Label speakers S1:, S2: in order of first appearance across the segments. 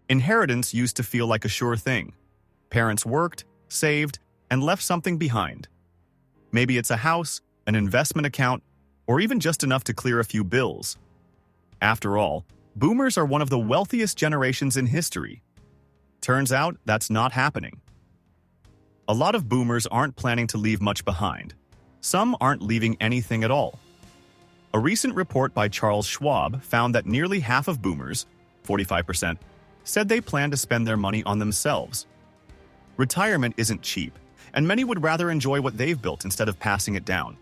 S1: Inheritance used to feel like a sure thing. Parents worked, saved, and left something behind. Maybe it's a house, an investment account, or even just enough to clear a few bills. After all, boomers are one of the wealthiest generations in history. Turns out that's not happening. A lot of boomers aren't planning to leave much behind. Some aren't leaving anything at all. A recent report by Charles Schwab found that nearly half of boomers, 45%, said they plan to spend their money on themselves. Retirement isn't cheap, and many would rather enjoy what they've built instead of passing it down.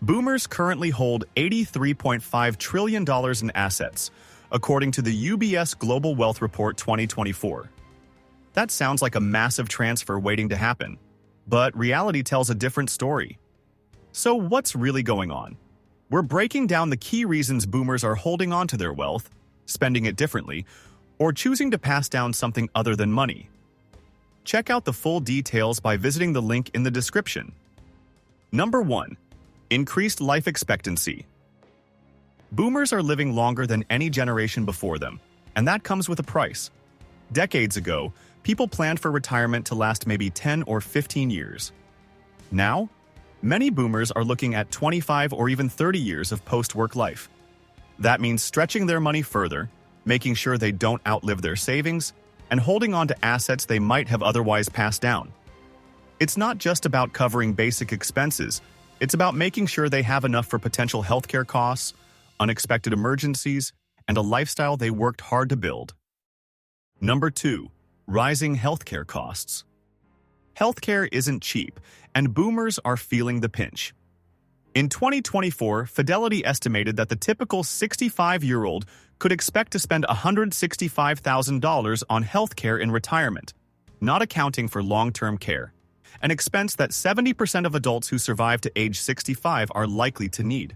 S1: Boomers currently hold $83.5 trillion in assets, according to the UBS Global Wealth Report 2024. That sounds like a massive transfer waiting to happen, but reality tells a different story. So what's really going on? We're breaking down the key reasons boomers are holding on to their wealth, spending it differently, or choosing to pass down something other than money. Check out the full details by visiting the link in the description. Number 1. Increased life expectancy. Boomers are living longer than any generation before them, and that comes with a price. Decades ago, people planned for retirement to last maybe 10 or 15 years. Now, many boomers are looking at 25 or even 30 years of post-work life. That means stretching their money further, making sure they don't outlive their savings, and holding on to assets they might have otherwise passed down. It's not just about covering basic expenses, it's about making sure they have enough for potential healthcare costs, unexpected emergencies, and a lifestyle they worked hard to build. Number 2. Rising healthcare costs. Healthcare isn't cheap, and boomers are feeling the pinch. In 2024, Fidelity estimated that the typical 65-year-old could expect to spend $165,000 on healthcare in retirement, not accounting for long-term care, an expense that 70% of adults who survive to age 65 are likely to need.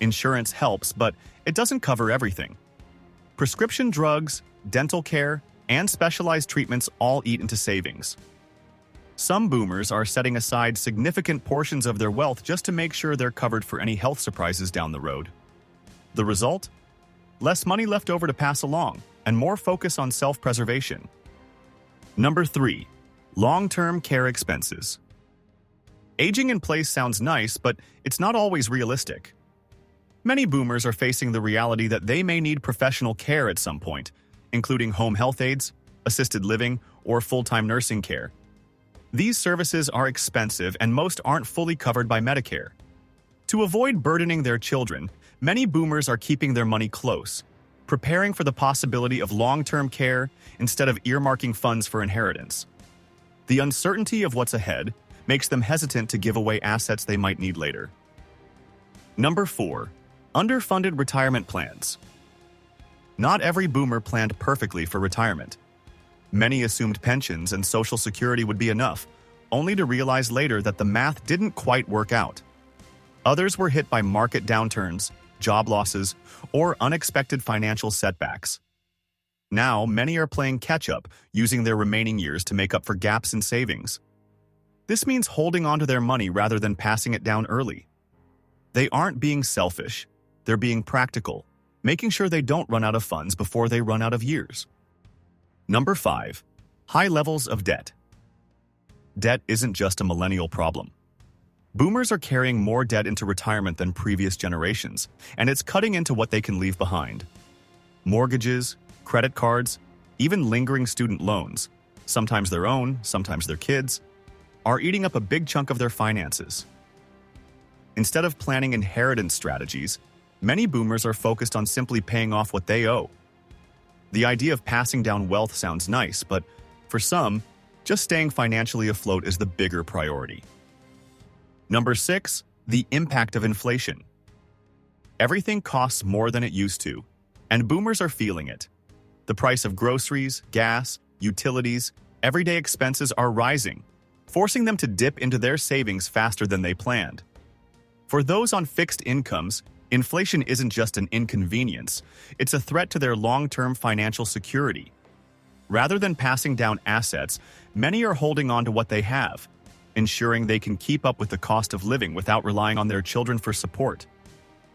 S1: Insurance helps, but it doesn't cover everything. Prescription drugs, dental care, and specialized treatments all eat into savings. Some boomers are setting aside significant portions of their wealth just to make sure they're covered for any health surprises down the road. The result? Less money left over to pass along, and more focus on self-preservation. Number 3. Long-term care expenses. Aging in place sounds nice, but it's not always realistic. Many boomers are facing the reality that they may need professional care at some point, including home health aides, assisted living, or full-time nursing care. These services are expensive and most aren't fully covered by Medicare. To avoid burdening their children, many boomers are keeping their money close, preparing for the possibility of long-term care instead of earmarking funds for inheritance. The uncertainty of what's ahead makes them hesitant to give away assets they might need later. Number 4. Underfunded retirement plans. Not every boomer planned perfectly for retirement. Many assumed pensions and Social Security would be enough, only to realize later that the math didn't quite work out. Others were hit by market downturns, job losses, or unexpected financial setbacks. Now, many are playing catch-up, using their remaining years to make up for gaps in savings. This means holding on to their money rather than passing it down early. They aren't being selfish, they're being practical, making sure they don't run out of funds before they run out of years. Number 5. High levels of debt. Debt isn't just a millennial problem. Boomers are carrying more debt into retirement than previous generations, and it's cutting into what they can leave behind. Mortgages, credit cards, even lingering student loans, sometimes their own, sometimes their kids', are eating up a big chunk of their finances. Instead of planning inheritance strategies, many boomers are focused on simply paying off what they owe. The idea of passing down wealth sounds nice, but for some, just staying financially afloat is the bigger priority. Number 6. The impact of inflation. Everything costs more than it used to, and boomers are feeling it. The price of groceries, gas, utilities, everyday expenses are rising, forcing them to dip into their savings faster than they planned. For those on fixed incomes, inflation isn't just an inconvenience, it's a threat to their long-term financial security. Rather than passing down assets, many are holding on to what they have, ensuring they can keep up with the cost of living without relying on their children for support.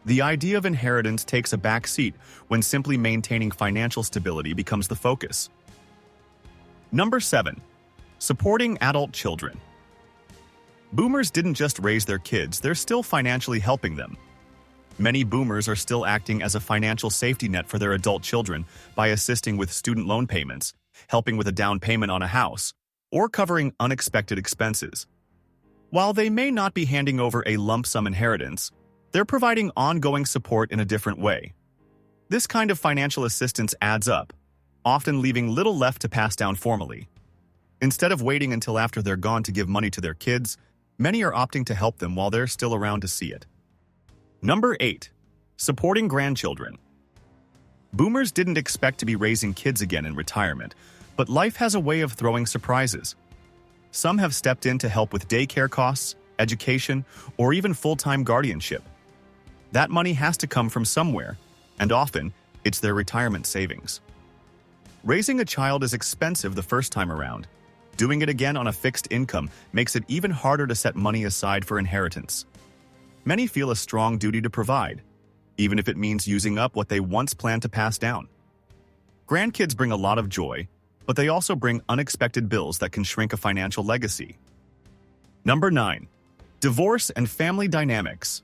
S1: The idea of inheritance takes a back seat when simply maintaining financial stability becomes the focus. Number 7. Supporting adult children. Boomers didn't just raise their kids, they're still financially helping them. Many boomers are still acting as a financial safety net for their adult children by assisting with student loan payments, helping with a down payment on a house, or covering unexpected expenses. While they may not be handing over a lump sum inheritance, they're providing ongoing support in a different way. This kind of financial assistance adds up, often leaving little left to pass down formally. Instead of waiting until after they're gone to give money to their kids, many are opting to help them while they're still around to see it. Number 8. Supporting grandchildren. Boomers didn't expect to be raising kids again in retirement, but life has a way of throwing surprises. Some have stepped in to help with daycare costs, education, or even full-time guardianship. That money has to come from somewhere, and often, it's their retirement savings. Raising a child is expensive the first time around. Doing it again on a fixed income makes it even harder to set money aside for inheritance. Many feel a strong duty to provide, even if it means using up what they once planned to pass down. Grandkids bring a lot of joy, but they also bring unexpected bills that can shrink a financial legacy. Number 9. Divorce and family dynamics.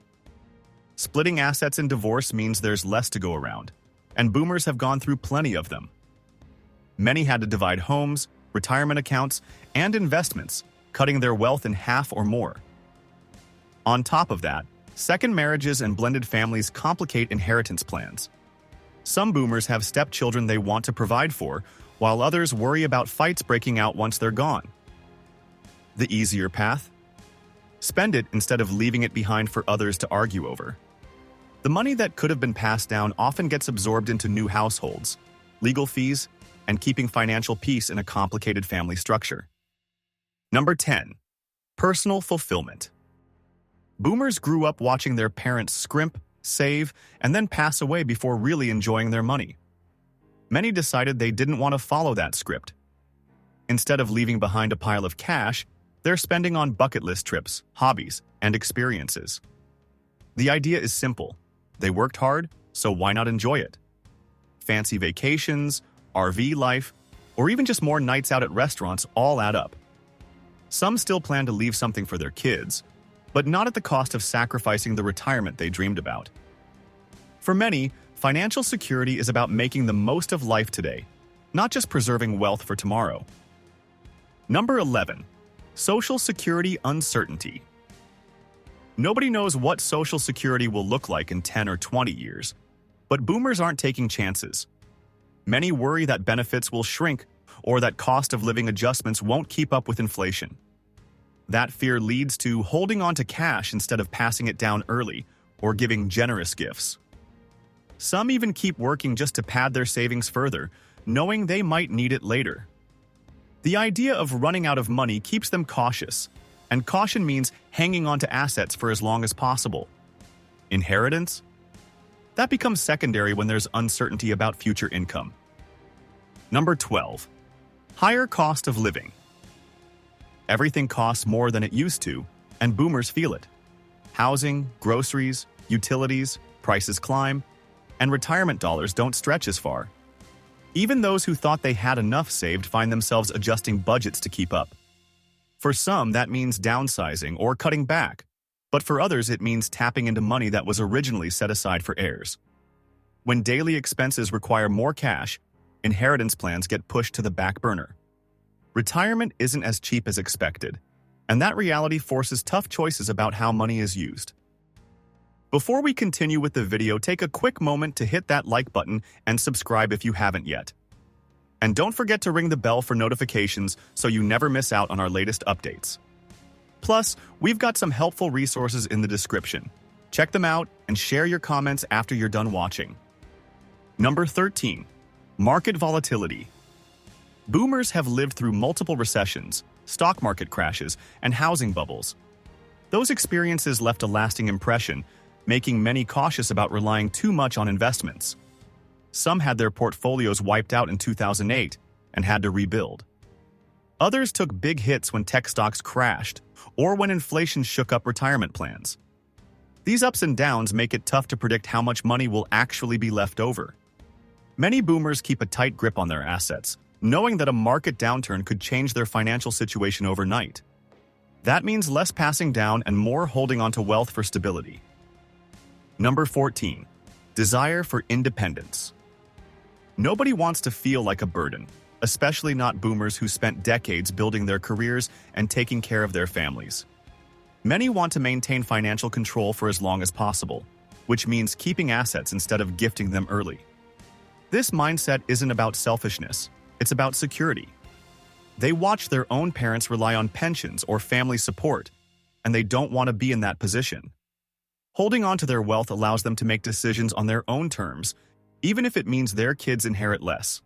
S1: Splitting assets in divorce means there's less to go around, and boomers have gone through plenty of them. Many had to divide homes, retirement accounts, and investments, cutting their wealth in half or more. On top of that, second marriages and blended families complicate inheritance plans. Some boomers have stepchildren they want to provide for, while others worry about fights breaking out once they're gone. The easier path? Spend it instead of leaving it behind for others to argue over. The money that could have been passed down often gets absorbed into new households, legal fees, and keeping financial peace in a complicated family structure. Number 10. Personal fulfillment. Boomers grew up watching their parents scrimp, save, and then pass away before really enjoying their money. Many decided they didn't want to follow that script. Instead of leaving behind a pile of cash, they're spending on bucket list trips, hobbies, and experiences. The idea is simple. They worked hard, so why not enjoy it? Fancy vacations, RV life, or even just more nights out at restaurants all add up. Some still plan to leave something for their kids, but not at the cost of sacrificing the retirement they dreamed about. For many, financial security is about making the most of life today, not just preserving wealth for tomorrow. Number 11. Social Security uncertainty. Nobody knows what Social Security will look like in 10 or 20 years, but boomers aren't taking chances. Many worry that benefits will shrink or that cost of living adjustments won't keep up with inflation. That fear leads to holding on to cash instead of passing it down early or giving generous gifts. Some even keep working just to pad their savings further, knowing they might need it later. The idea of running out of money keeps them cautious, and caution means hanging on to assets for as long as possible. Inheritance? That becomes secondary when there's uncertainty about future income. Number 12. Higher cost of living. Everything costs more than it used to, and boomers feel it. Housing, groceries, utilities, prices climb, and retirement dollars don't stretch as far. Even those who thought they had enough saved find themselves adjusting budgets to keep up. For some, that means downsizing or cutting back, but for others it means tapping into money that was originally set aside for heirs. When daily expenses require more cash, inheritance plans get pushed to the back burner. Retirement isn't as cheap as expected, and that reality forces tough choices about how money is used. Before we continue with the video, take a quick moment to hit that like button and subscribe if you haven't yet. And don't forget to ring the bell for notifications so you never miss out on our latest updates. Plus, we've got some helpful resources in the description. Check them out and share your comments after you're done watching. Number 13. Market volatility. Boomers have lived through multiple recessions, stock market crashes, and housing bubbles. Those experiences left a lasting impression, making many cautious about relying too much on investments. Some had their portfolios wiped out in 2008 and had to rebuild. Others took big hits when tech stocks crashed or when inflation shook up retirement plans. These ups and downs make it tough to predict how much money will actually be left over. Many boomers keep a tight grip on their assets, knowing that a market downturn could change their financial situation overnight. That means less passing down and more holding onto wealth for stability. Number 14. Desire for independence. Nobody wants to feel like a burden, especially not boomers who spent decades building their careers and taking care of their families. Many want to maintain financial control for as long as possible, which means keeping assets instead of gifting them early. This mindset isn't about selfishness, it's about security. They watch their own parents rely on pensions or family support, and they don't want to be in that position. Holding on to their wealth allows them to make decisions on their own terms, even if it means their kids inherit less.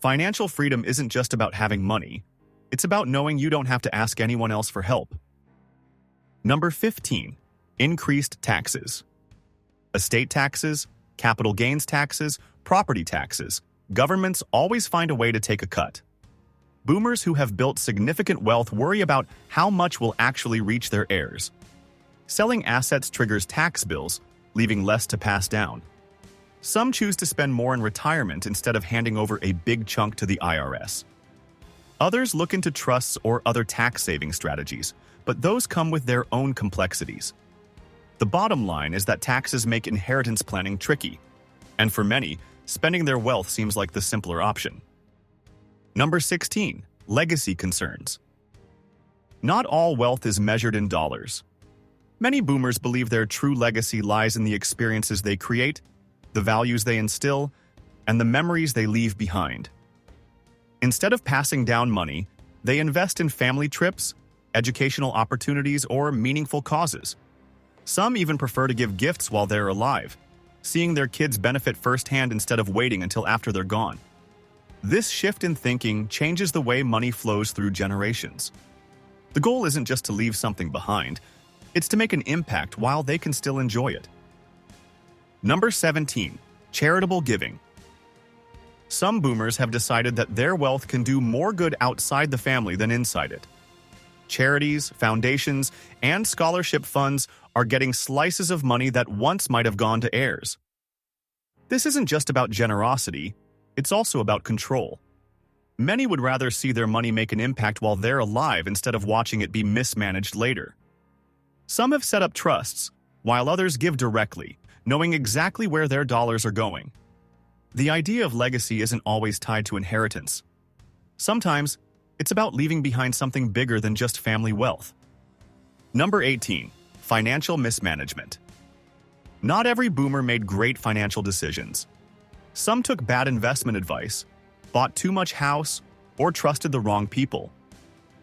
S1: Financial freedom isn't just about having money, it's about knowing you don't have to ask anyone else for help. Number 15. Increased taxes. Estate taxes, capital gains taxes, property taxes. Governments always find a way to take a cut. Boomers who have built significant wealth worry about how much will actually reach their heirs. Selling assets triggers tax bills, leaving less to pass down. Some choose to spend more in retirement instead of handing over a big chunk to the IRS. Others look into trusts or other tax-saving strategies, but those come with their own complexities. The bottom line is that taxes make inheritance planning tricky, and for many, spending their wealth seems like the simpler option. Number 16. Legacy concerns. Not all wealth is measured in dollars. Many boomers believe their true legacy lies in the experiences they create, the values they instill, and the memories they leave behind. Instead of passing down money, they invest in family trips, educational opportunities, or meaningful causes. Some even prefer to give gifts while they're alive, seeing their kids benefit firsthand instead of waiting until after they're gone. This shift in thinking changes the way money flows through generations. The goal isn't just to leave something behind, it's to make an impact while they can still enjoy it. Number 17. Charitable giving. Some boomers have decided that their wealth can do more good outside the family than inside it. Charities, foundations, and scholarship funds are getting slices of money that once might have gone to heirs. This isn't just about generosity, it's also about control. Many would rather see their money make an impact while they're alive instead of watching it be mismanaged later. Some have set up trusts, while others give directly, knowing exactly where their dollars are going. The idea of legacy isn't always tied to inheritance. Sometimes, it's about leaving behind something bigger than just family wealth. Number 18. Financial mismanagement. Not every boomer made great financial decisions. Some took bad investment advice, bought too much house, or trusted the wrong people.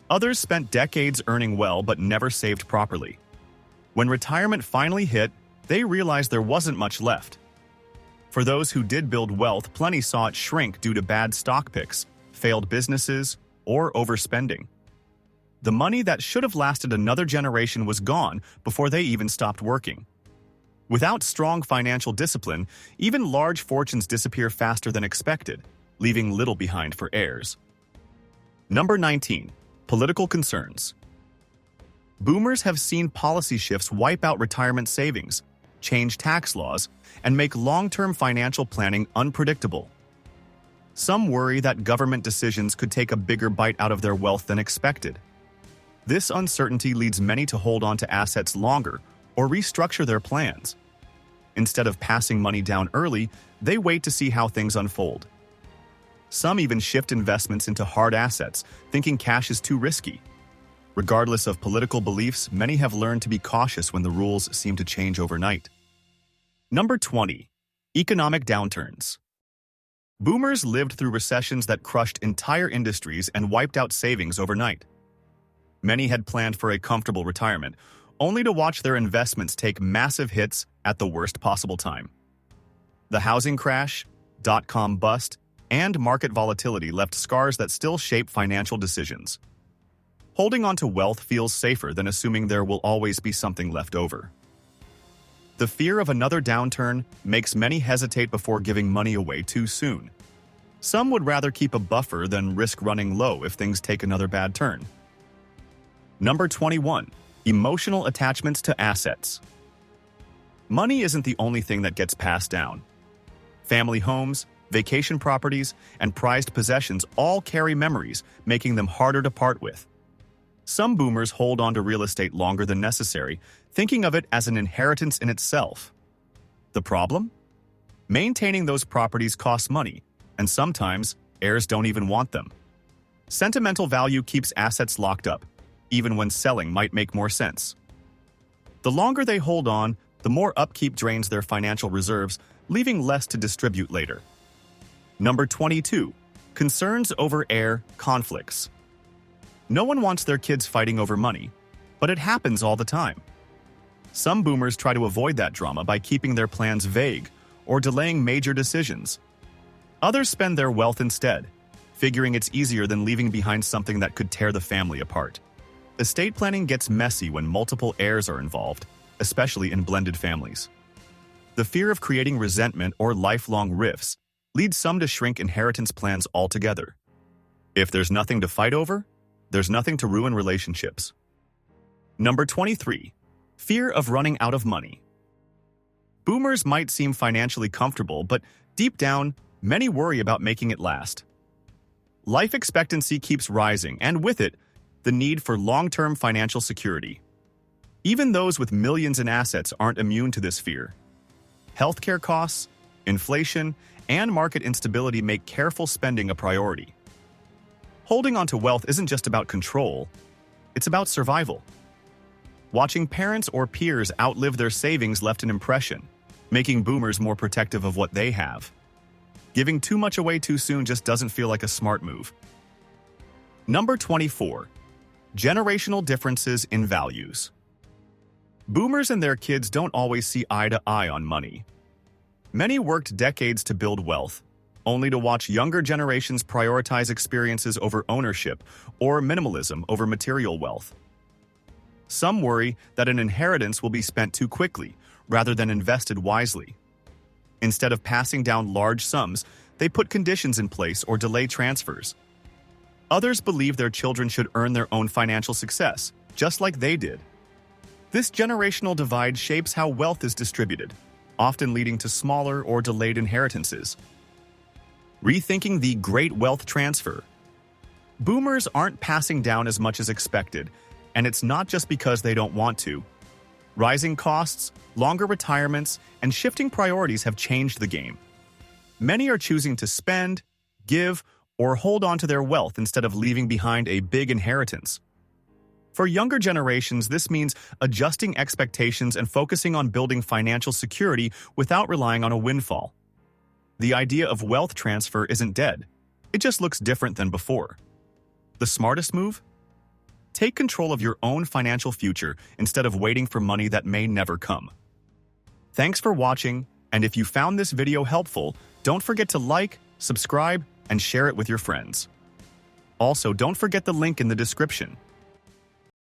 S1: Others spent decades earning well but never saved properly. When retirement finally hit, they realized there wasn't much left. For those who did build wealth, plenty saw it shrink due to bad stock picks, failed businesses, or overspending. The money that should have lasted another generation was gone before they even stopped working. Without strong financial discipline, even large fortunes disappear faster than expected, leaving little behind for heirs. Number 19. Political concerns. Boomers have seen policy shifts wipe out retirement savings, change tax laws, and make long-term financial planning unpredictable. Some worry that government decisions could take a bigger bite out of their wealth than expected. This uncertainty leads many to hold on to assets longer or restructure their plans. Instead of passing money down early, they wait to see how things unfold. Some even shift investments into hard assets, thinking cash is too risky. Regardless of political beliefs, many have learned to be cautious when the rules seem to change overnight. Number 20. Economic downturns. Boomers lived through recessions that crushed entire industries and wiped out savings overnight. Many had planned for a comfortable retirement, only to watch their investments take massive hits at the worst possible time. The housing crash, dot-com bust, and market volatility left scars that still shape financial decisions. Holding on to wealth feels safer than assuming there will always be something left over. The fear of another downturn makes many hesitate before giving money away too soon. Some would rather keep a buffer than risk running low if things take another bad turn. Number 21. Emotional attachments to assets. Money isn't the only thing that gets passed down. Family homes, vacation properties, and prized possessions all carry memories, making them harder to part with. Some boomers hold on to real estate longer than necessary, thinking of it as an inheritance in itself. The problem? Maintaining those properties costs money, and sometimes heirs don't even want them. Sentimental value keeps assets locked up, even when selling might make more sense. The longer they hold on, the more upkeep drains their financial reserves, leaving less to distribute later. Number 22. Concerns over heir conflicts. No one wants their kids fighting over money, but it happens all the time. Some boomers try to avoid that drama by keeping their plans vague or delaying major decisions. Others spend their wealth instead, figuring it's easier than leaving behind something that could tear the family apart. Estate planning gets messy when multiple heirs are involved, especially in blended families. The fear of creating resentment or lifelong rifts leads some to shrink inheritance plans altogether. If there's nothing to fight over, there's nothing to ruin relationships. Number 23. Fear of running out of money. Boomers might seem financially comfortable, but deep down, many worry about making it last. Life expectancy keeps rising, and with it, the need for long-term financial security. Even those with millions in assets aren't immune to this fear. Healthcare costs, inflation, and market instability make careful spending a priority. Holding on to wealth isn't just about control, it's about survival. Watching parents or peers outlive their savings left an impression, making boomers more protective of what they have. Giving too much away too soon just doesn't feel like a smart move. Number 24. Generational differences in values. Boomers and their kids don't always see eye to eye on money. Many worked decades to build wealth, only to watch younger generations prioritize experiences over ownership or minimalism over material wealth. Some worry that an inheritance will be spent too quickly, rather than invested wisely. Instead of passing down large sums, they put conditions in place or delay transfers. Others believe their children should earn their own financial success, just like they did. This generational divide shapes how wealth is distributed, often leading to smaller or delayed inheritances. Rethinking the great wealth transfer. Boomers aren't passing down as much as expected, and it's not just because they don't want to. Rising costs, longer retirements, and shifting priorities have changed the game. Many are choosing to spend, give, or hold on to their wealth instead of leaving behind a big inheritance. For younger generations, this means adjusting expectations and focusing on building financial security without relying on a windfall. The idea of wealth transfer isn't dead. It just looks different than before. The smartest move? Take control of your own financial future instead of waiting for money that may never come. Thanks for watching, and if you found this video helpful, don't forget to like, subscribe, and share it with your friends. Also, don't forget the link in the description.